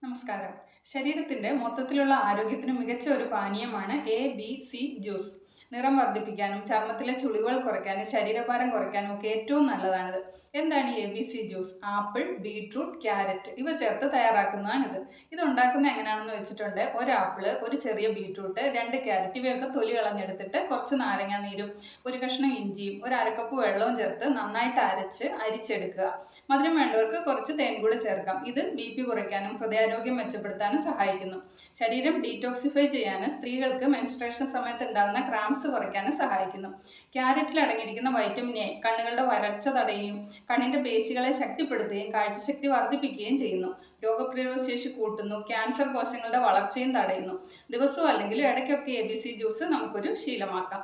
നമസ്കാരം. ശരീരത്തിന്റെ മൊത്തത്തിലുള്ള ആരോഗ്യത്തിന് മികച്ച ഒരു പാനീയമാണ് എ-ബി-സി ജ്യൂസ്. നിറം വർദ്ധിപ്പിക്കാനും ചർമ്മത്തിലെ ചുളിവുകൾ കുറയ്ക്കാനും ശരീരഭാരം കുറയ്ക്കാനും ഒക്കെ ഏറ്റവും നല്ലതാണിത്. എന്താണ് ഈ A-B-C juice? Apple, beetroot, carrot ഇവ ചേർത്ത് തയ്യാറാക്കുന്നതാണിത്. ഇത് ഉണ്ടാക്കുന്നത് എങ്ങനെയാണെന്ന് വെച്ചിട്ടുണ്ട്. ഒരു ആപ്പിള്, ഒരു ചെറിയ ബീട്രൂട്ട്, 2 ക്യാരറ്റ് ഇവയൊക്കെ തൊലി കളഞ്ഞെടുത്തിട്ട് കുറച്ച് നാരങ്ങാ നീരും ഒരു കഷ്ണം ഇഞ്ചിയും ഒരു അരക്കപ്പ് വെള്ളവും ചേർത്ത് നന്നായിട്ട് അരിച്ചെടുക്കുക. മധുരം വേണ്ടവർക്ക് കുറച്ച് തേൻ കൂടെ ചേർക്കാം. ഇത് ബി-പി കുറയ്ക്കാനും ഹൃദയാരോഗ്യം മെച്ചപ്പെടുത്താനും സഹായിക്കുന്നു. ശരീരം ഡീറ്റോക്സിഫൈ ചെയ്യാനും സ്ത്രീകൾക്ക് മെൻസ്ട്രേഷൻ സമയത്ത് ഉണ്ടാകുന്ന ക്രാംസ് കുറയ്ക്കാനും സഹായിക്കുന്നു. ക്യാരറ്റിൽ അടങ്ങിയിരിക്കുന്ന വൈറ്റമിൻ എ കണ്ണുകളുടെ വരൾച്ച തടയുകയും കണ്ണിന്റെ പേശികളെ ശക്തിപ്പെടുത്തുകയും കാഴ്ചശക്തി വർദ്ധിപ്പിക്കുകയും ചെയ്യുന്നു. രോഗപ്രതിരോധ ശേഷി കൂട്ടുന്നു. ക്യാൻസർ കോശങ്ങളുടെ വളർച്ചയും തടയുന്നു. ദിവസവും അല്ലെങ്കിൽ ഇടയ്ക്കൊക്കെ എ-ബി-സി ജ്യൂസ് നമുക്കൊരു ശീലമാക്കാം.